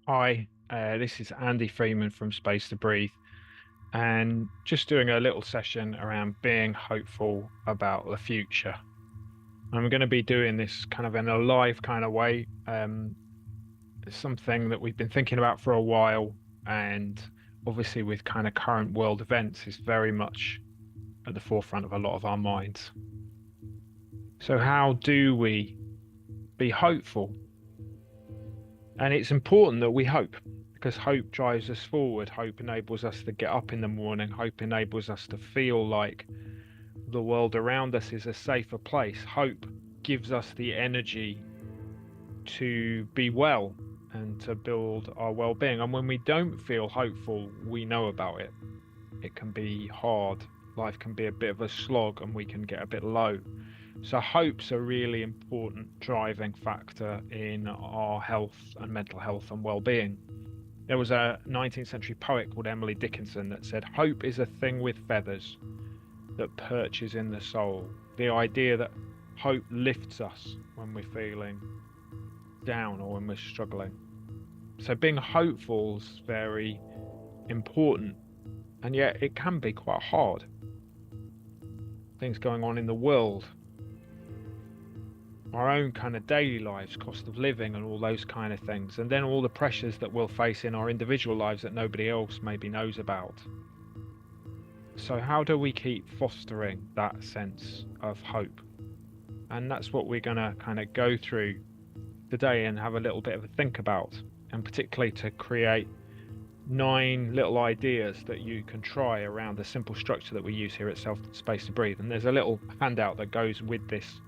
Hi, this is Andy Freeman from Space to Breathe, and just doing a little session around being hopeful about the future. I'm going to be doing this kind of in a live kind of way. It's something that we've been thinking about for a while, and obviously, with kind of current world events, is very much at the forefront of a lot of our minds. So, how do we be hopeful? And it's important that we hope because hope drives us forward. Hope enables us to get up in the morning. Hope enables us to feel like the world around us is a safer place. Hope gives us the energy to be well and to build our well-being. And when we don't feel hopeful, we know about it. It can be hard. Life can be a bit of a slog and we can get a bit low. So hope's a really important driving factor in our health and mental health and well-being. There was a 19th century poet called Emily Dickinson that said, "Hope is a thing with feathers that perches in the soul." The idea that hope lifts us when we're feeling down or when we're struggling. So being hopeful is very important, and yet it can be quite hard. Things going on in the world, our own kind of daily lives, cost of living and all those kind of things, and then all the pressures that we'll face in our individual lives that nobody else maybe knows about. So how do we keep fostering that sense of hope? And that's what we're going to kind of go through today and have a little bit of a think about, and particularly to create 9 little ideas that you can try around the simple structure that we use here at Space to Breathe. And there's a little handout that goes with this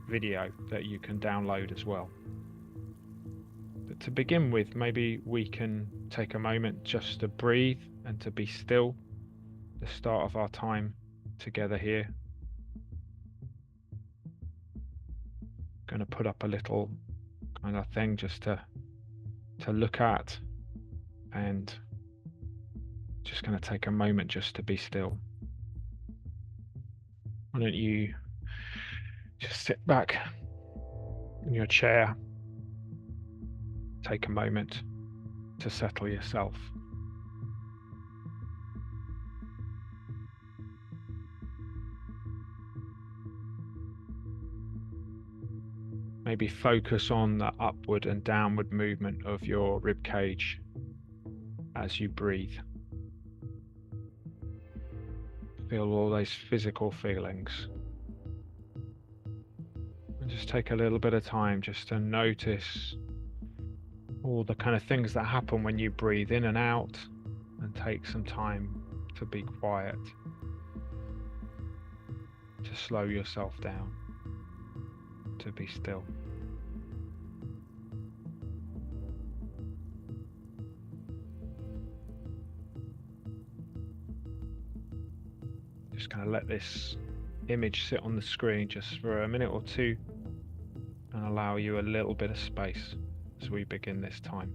video that you can download as well. But to begin with, maybe we can take a moment just to breathe and to be still, the start of our time together here. Going to put up a little kind of thing just to look at, and just going to take a moment just to be still. Why don't you just sit back in your chair, take a moment to settle yourself. Maybe focus on the upward and downward movement of your rib cage as you breathe. Feel all those physical feelings. And just take a little bit of time just to notice all the kind of things that happen when you breathe in and out, and take some time to be quiet, to slow yourself down, to be still. Just going to let this image sit on the screen just for a minute or two and allow you a little bit of space as we begin this time.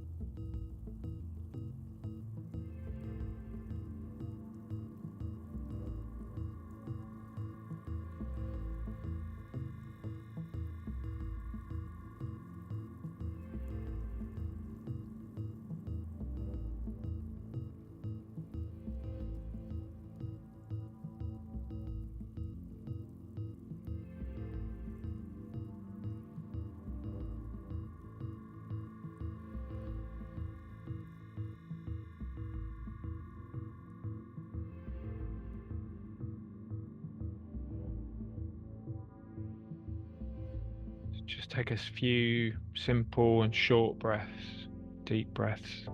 Just take a few simple and short breaths, deep breaths,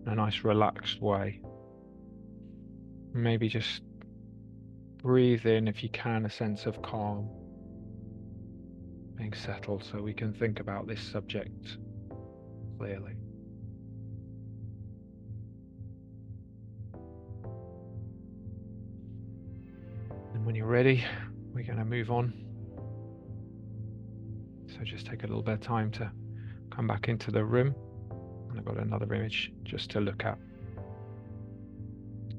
in a nice relaxed way. Maybe just breathe in, if you can, a sense of calm, being settled, so we can think about this subject clearly. And when you're ready, we're going to move on. So just take a little bit of time to come back into the room. And I've got another image just to look at.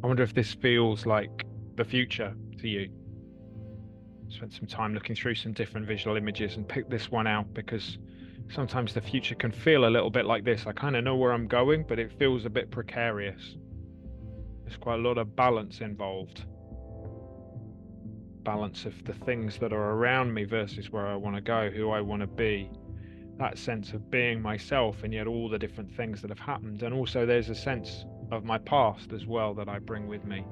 I wonder if this feels like the future to you. Spent some time looking through some different visual images and picked this one out because Sometimes the future can feel a little bit like this. I kind of know where I'm going, but it feels a bit precarious. There's quite a lot of balance involved. Balance of the things that are around me versus where I want to go, who I want to be. That sense of being myself, and yet all the different things that have happened. And also there's a sense of my past as well that I bring with me.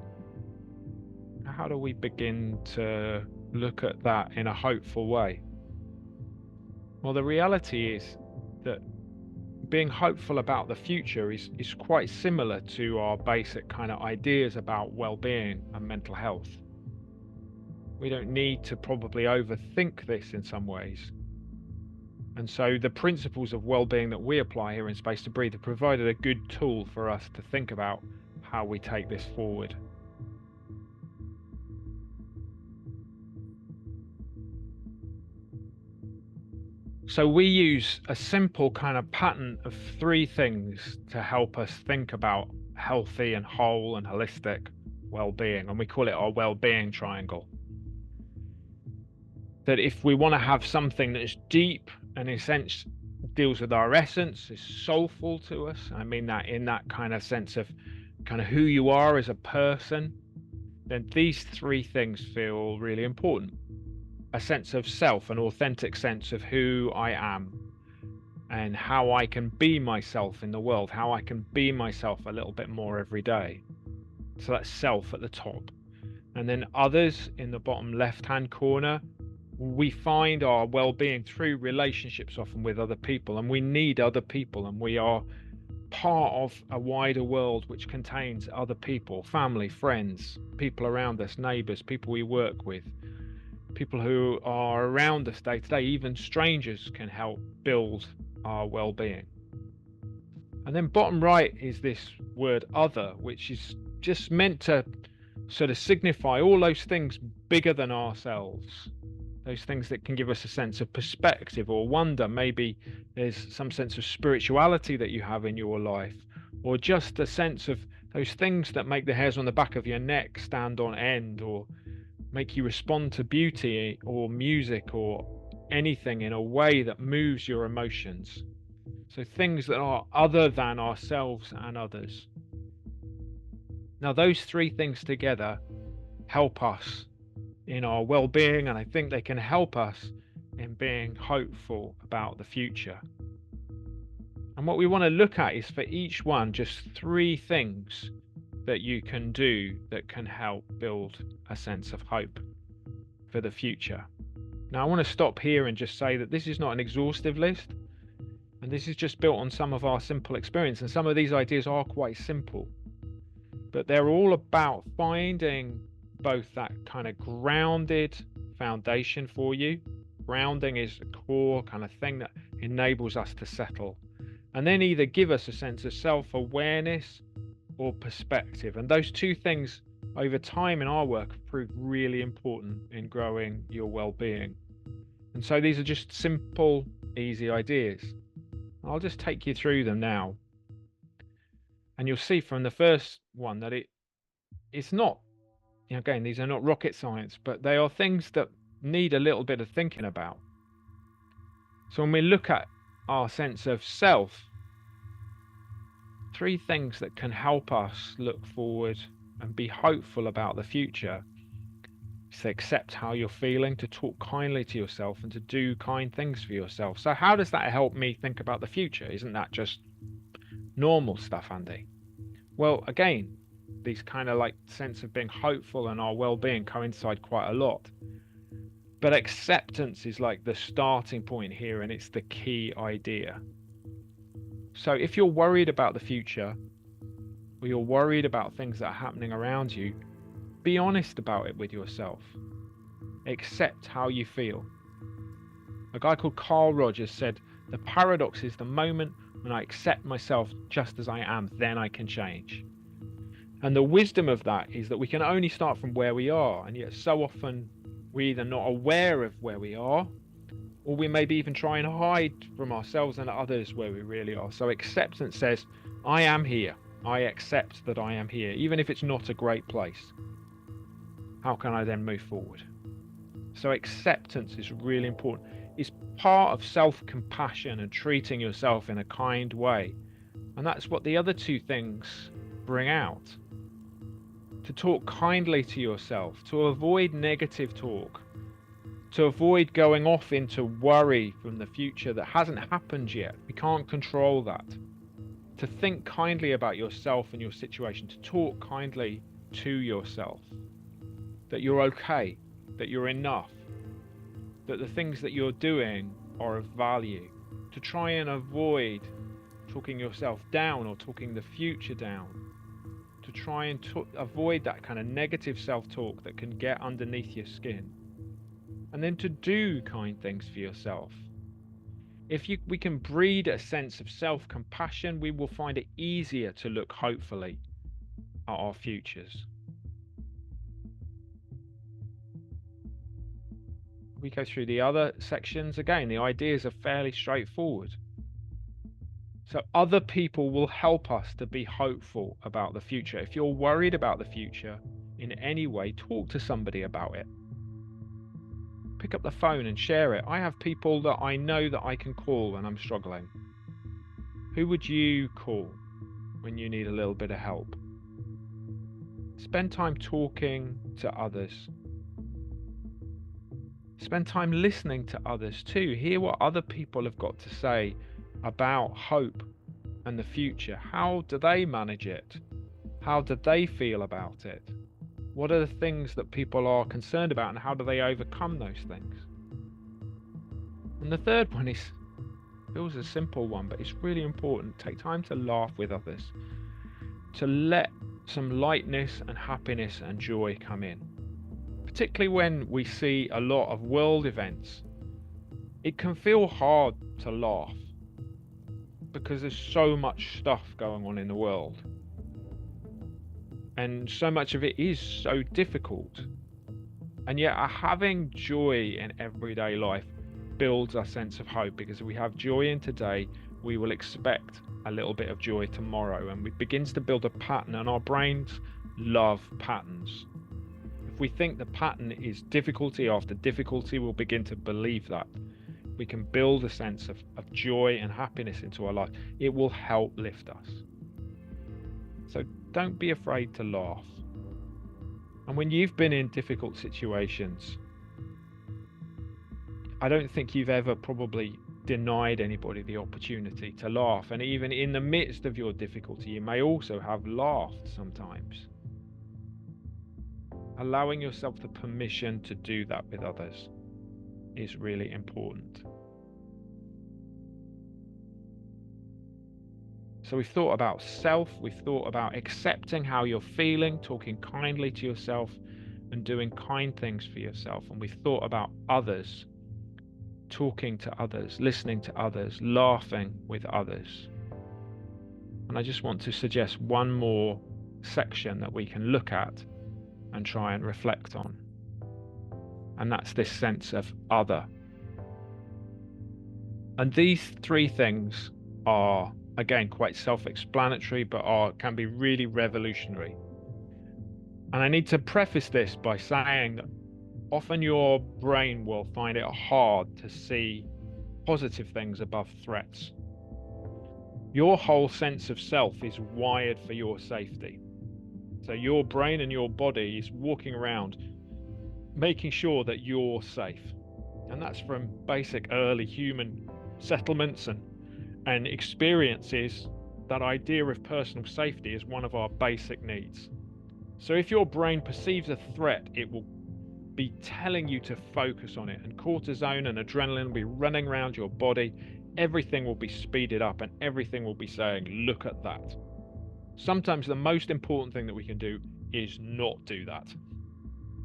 How do we begin to look at that in a hopeful way? Well, the reality is that being hopeful about the future is quite similar to our basic kind of ideas about well-being and mental health. We don't need to probably overthink this in some ways. And so the principles of well-being that we apply here in Space to Breathe have provided a good tool for us to think about how we take this forward. So we use a simple kind of pattern of 3 things to help us think about healthy and whole and holistic well-being, and we call it our well-being triangle. That if we want to have something that's deep and in a sense deals with our essence, is soulful to us, I mean that in that kind of sense of kind of who you are as a person, then these 3 things feel really important. A sense of self, an authentic sense of who I am and how I can be myself in the world, how I can be myself a little bit more every day. So that's self at the top. And then others in the bottom left-hand corner. We find our well-being through relationships, often with other people, and we need other people, and we are part of a wider world which contains other people, family, friends, people around us, neighbors, people we work with, people who are around us day to day. Even strangers can help build our well-being. And then bottom right is this word other, which is just meant to sort of signify all those things bigger than ourselves. Those things that can give us a sense of perspective or wonder. Maybe there's some sense of spirituality that you have in your life, or just a sense of those things that make the hairs on the back of your neck stand on end, or make you respond to beauty or music or anything in a way that moves your emotions. So things that are other than ourselves and others. Now those 3 things together help us in our well-being, and I think they can help us in being hopeful about the future. And what we want to look at is for each one just 3 things that you can do that can help build a sense of hope for the future. Now I want to stop here and just say that this is not an exhaustive list, and this is just built on some of our simple experience, and some of these ideas are quite simple, but they're all about finding both that kind of grounded foundation for you. Grounding is a core kind of thing that enables us to settle, and then either give us a sense of self-awareness or perspective. And those 2 things over time in our work have proved really important in growing your well-being. And so these are just simple, easy ideas. I'll just take you through them now, and you'll see from the first one that it's not, again, these are not rocket science, but they are things that need a little bit of thinking about. So when we look at our sense of self, 3 things that can help us look forward and be hopeful about the future is to accept how you're feeling, to talk kindly to yourself, and to do kind things for yourself. So how does that help me think about the future? Isn't that just normal stuff, Andy? Well, again, these kind of like sense of being hopeful and our well-being coincide quite a lot, but acceptance is like the starting point here, and it's the key idea. So if you're worried about the future, or you're worried about things that are happening around you, be honest about it with yourself. Accept how you feel. A guy called Carl Rogers said, "The paradox is the moment when I accept myself just as I am, then I can change." And the wisdom of that is that we can only start from where we are, and yet so often we're either not aware of where we are, or we maybe even try and hide from ourselves and others where we really are. So acceptance says, I am here. I accept that I am here, even if it's not a great place. How can I then move forward? So acceptance is really important. It's part of self-compassion and treating yourself in a kind way. And that's what the other two things bring out. To talk kindly to yourself, to avoid negative talk, to avoid going off into worry from the future that hasn't happened yet. We can't control that. To think kindly about yourself and your situation, to talk kindly to yourself, that you're okay, that you're enough, that the things that you're doing are of value, to try and avoid talking yourself down or talking the future down, to try and avoid that kind of negative self-talk that can get underneath your skin, and then to do kind things for yourself. If we can breed a sense of self-compassion, we will find it easier to look hopefully at our futures. We go through the other sections again. The ideas are fairly straightforward. So other people will help us to be hopeful about the future. If you're worried about the future in any way, talk to somebody about it. Pick up the phone and share it. I have people that I know that I can call when I'm struggling. Who would you call when you need a little bit of help? Spend time talking to others. Spend time listening to others too. Hear what other people have got to say about hope and the future. How do they manage it? How do they feel about it? What are the things that people are concerned about, and how do they overcome those things? And the third one feels a simple one, but it's really important. Take time to laugh with others, to let some lightness and happiness and joy come in. Particularly when we see a lot of world events, it can feel hard to laugh because there's so much stuff going on in the world. And so much of it is so difficult. And yet having joy in everyday life builds our sense of hope, because if we have joy in today, we will expect a little bit of joy tomorrow, and it begins to build a pattern, and our brains love patterns. If we think the pattern is difficulty after difficulty, we'll begin to believe that. We can build a sense of joy and happiness into our life. It will help lift us. So don't be afraid to laugh. And when you've been in difficult situations, I don't think you've ever probably denied anybody the opportunity to laugh. And even in the midst of your difficulty, you may also have laughed sometimes. Allowing yourself the permission to do that with others is really important. So we've thought about self, we've thought about accepting how you're feeling, talking kindly to yourself and doing kind things for yourself. And we've thought about others, talking to others, listening to others, laughing with others. And I just want to suggest one more section that we can look at and try and reflect on. And that's this sense of other. And these three things are, again, quite self-explanatory, but can be really revolutionary. And I need to preface this by saying that often your brain will find it hard to see positive things above threats. Your whole sense of self is wired for your safety. So your brain and your body is walking around making sure that you're safe. And that's from basic early human settlements and experiences. That idea of personal safety is one of our basic needs. So if your brain perceives a threat, it will be telling you to focus on it, and cortisone and adrenaline will be running around your body. Everything will be speeded up, and everything will be saying, look at that. Sometimes the most important thing that we can do is not do that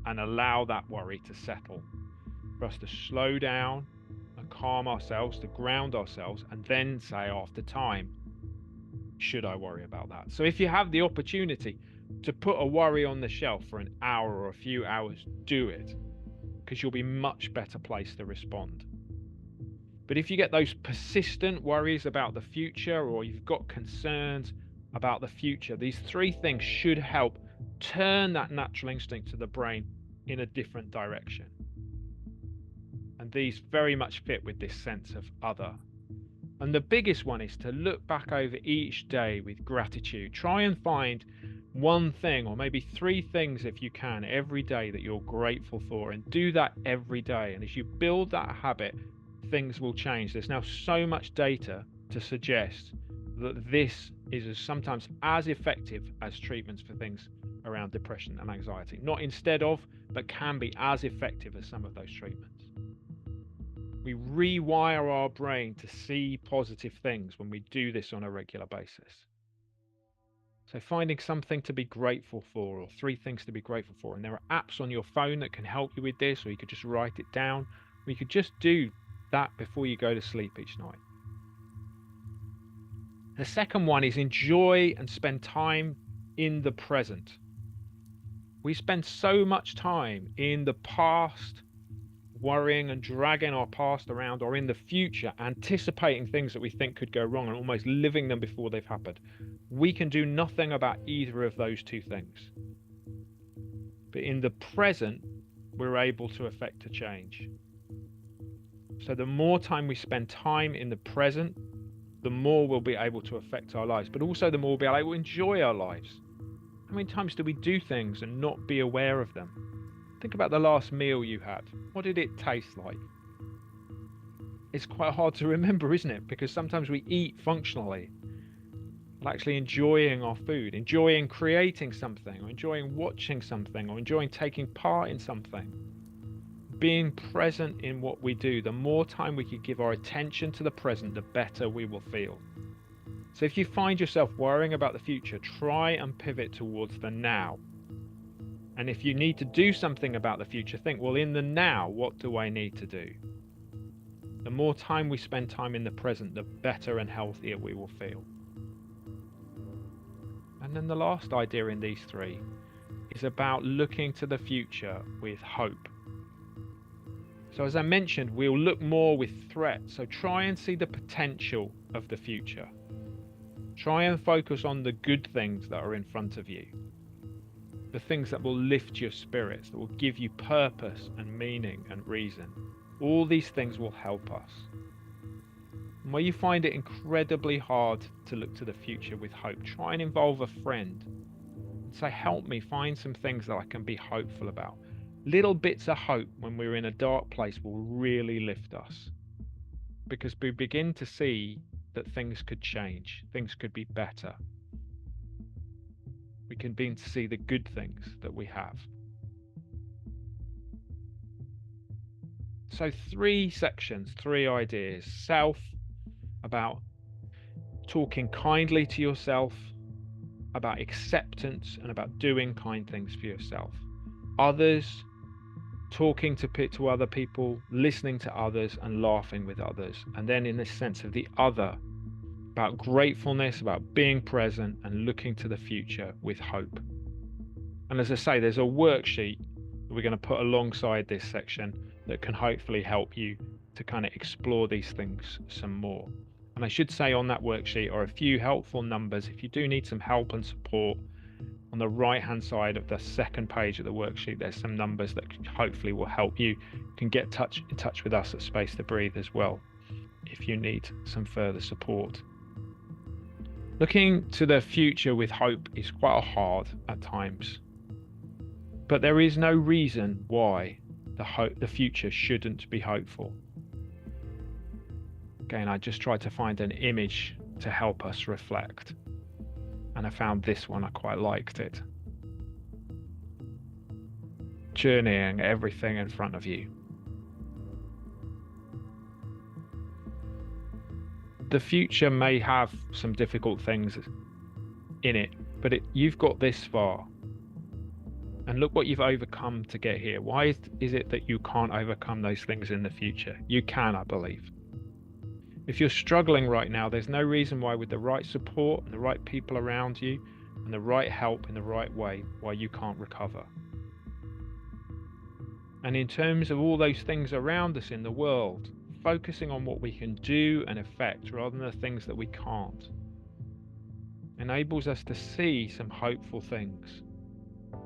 and allow that worry to settle, for us to slow down and calm ourselves, to ground ourselves, and then say after time, should I worry about that? So if you have the opportunity to put a worry on the shelf for an hour or a few hours, do it, because you'll be much better placed to respond. But if you get those persistent worries about the future, or you've got concerns about the future, these three things should help turn that natural instinct to the brain in a different direction. And these very much fit with this sense of other. And the biggest one is to look back over each day with gratitude. Try and find one thing, or maybe 3 things if you can, every day that you're grateful for, and do that every day. And as you build that habit, things will change. There's now so much data to suggest that this is sometimes as effective as treatments for things around depression and anxiety. Not instead of, but can be as effective as some of those treatments. We rewire our brain to see positive things when we do this on a regular basis. So finding something to be grateful for, or 3 things to be grateful for. And there are apps on your phone that can help you with this, or you could just write it down, or you could just do that before you go to sleep each night. The second one is enjoy and spend time in the present. We spend so much time in the past, worrying and dragging our past around, or in the future, anticipating things that we think could go wrong and almost living them before they've happened. We can do nothing about either of those 2 things. But in the present, we're able to affect a change. So the more time we spend time in the present, the more we'll be able to affect our lives, but also the more we'll be able to enjoy our lives. How many times do we do things and not be aware of them? Think about the last meal you had. What did it taste like? It's quite hard to remember, isn't it? Because sometimes we eat functionally, but actually enjoying our food, enjoying creating something, or enjoying watching something, or enjoying taking part in something. Being present in what we do, the more time we can give our attention to the present, the better we will feel. So if you find yourself worrying about the future, try and pivot towards the now. And if you need to do something about the future, think, well, in the now, what do I need to do? The more time we spend time in the present, the better and healthier we will feel. And then the last idea in these 3 is about looking to the future with hope. So as I mentioned, we'll look more with threat. So try and see the potential of the future. Try and focus on the good things that are in front of you. The things that will lift your spirits, that will give you purpose and meaning and reason. All these things will help us. And where you find it incredibly hard to look to the future with hope, try and involve a friend and say, help me find some things that I can be hopeful about. Little bits of hope when we're in a dark place will really lift us, because we begin to see that things could change, things could be better. We can begin to see the good things that we have. So 3 sections, 3 ideas. Self, about talking kindly to yourself, about acceptance, and about doing kind things for yourself. Others, talking to other people, listening to others, and laughing with others. And then in this sense of the other, about gratefulness, about being present, and looking to the future with hope. And as I say, there's a worksheet that we're going to put alongside this section that can hopefully help you to kind of explore these things some more. And I should say on that worksheet are a few helpful numbers. If you do need some help and support, on the right hand side of the second page of the worksheet, there's some numbers that hopefully will help you. You can get in touch with us at Space to Breathe as well if you need some further support. Looking to the future with hope is quite hard at times, but there is no reason why the future shouldn't be hopeful. Again, I just tried to find an image to help us reflect, and I found this one. I quite liked it. Journeying everything in front of you. The future may have some difficult things in it, but you've got this far. And look what you've overcome to get here. Why is it that you can't overcome those things in the future? You can, I believe. If you're struggling right now, there's no reason why, with the right support and the right people around you and the right help in the right way, why you can't recover. And in terms of all those things around us in the world, focusing on what we can do and affect rather than the things that we can't enables us to see some hopeful things.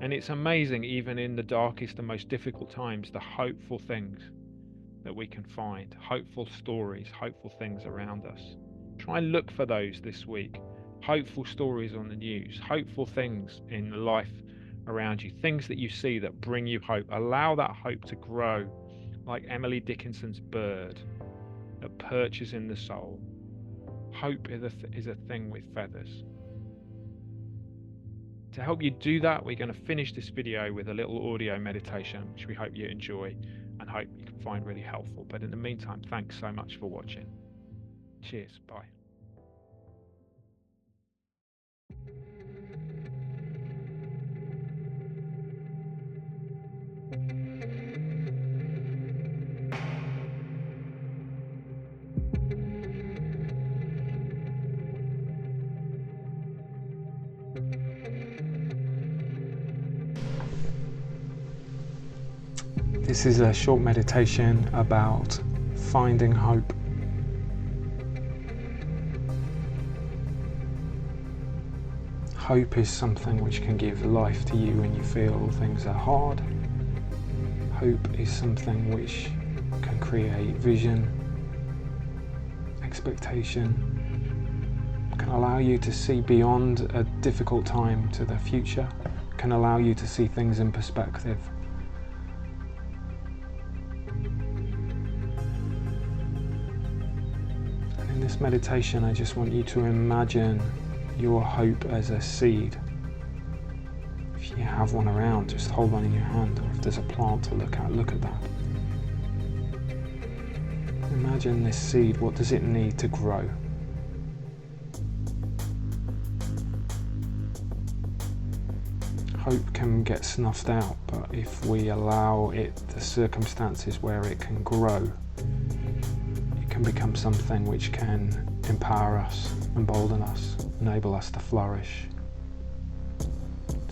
And it's amazing, even in the darkest and most difficult times, the hopeful things that we can find, hopeful stories, hopeful things around us. Try and look for those this week. Hopeful stories on the news, hopeful things in life around you, things that you see that bring you hope. Allow that hope to grow like Emily Dickinson's bird that perches in the soul. Hope is a thing with feathers. To help you do that, we're going to finish this video with a little audio meditation, which we hope you enjoy and hope you can find really helpful. But in the meantime, thanks so much for watching. Cheers. Bye. This is a short meditation about finding hope. Hope is something which can give life to you when you feel things are hard. Hope is something which can create vision, expectation, can allow you to see beyond a difficult time to the future, can allow you to see things in perspective. In this meditation, I just want you to imagine your hope as a seed. If you have one around, just hold one in your hand, or if there's a plant to look at that. Imagine this seed, what does it need to grow? Hope can get snuffed out, but if we allow it the circumstances where it can grow, can become something which can empower us, embolden us, enable us to flourish.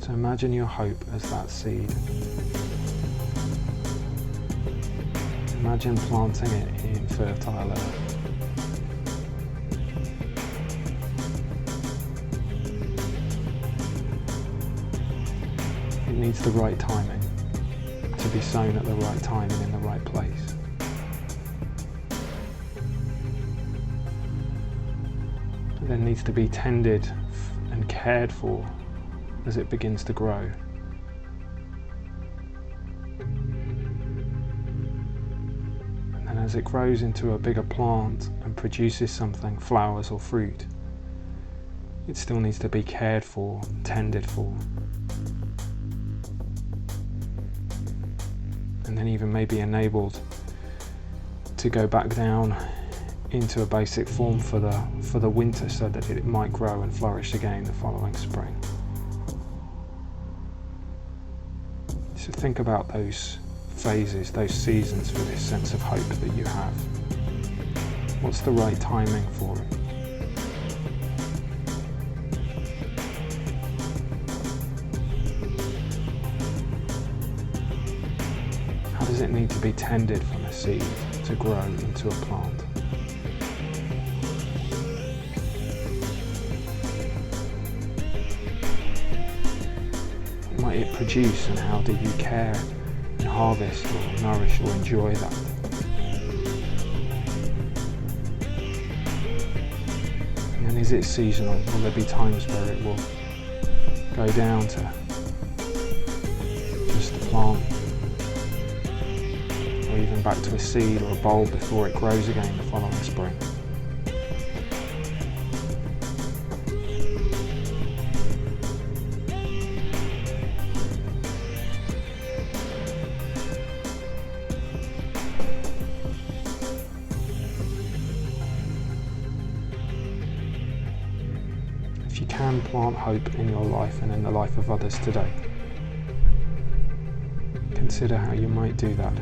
So imagine your hope as that seed. Imagine planting it in fertile earth. It needs the right timing to be sown at the right time and in the right place. It then needs to be tended and cared for as it begins to grow. And then as it grows into a bigger plant and produces something, flowers or fruit, it still needs to be cared for, tended for. And then even maybe enabled to go back down into a basic form for the winter, so that it might grow and flourish again the following spring. So think about those phases, those seasons for this sense of hope that you have. What's the right timing for it? How does it need to be tended from a seed to grow into a plant? Might it produce, and how do you care and harvest or nourish or enjoy that? And is it seasonal? Will there be times where it will go down to just a plant, or even back to a seed or a bulb before it grows again the following spring? If you can plant hope in your life and in the life of others today, consider how you might do that.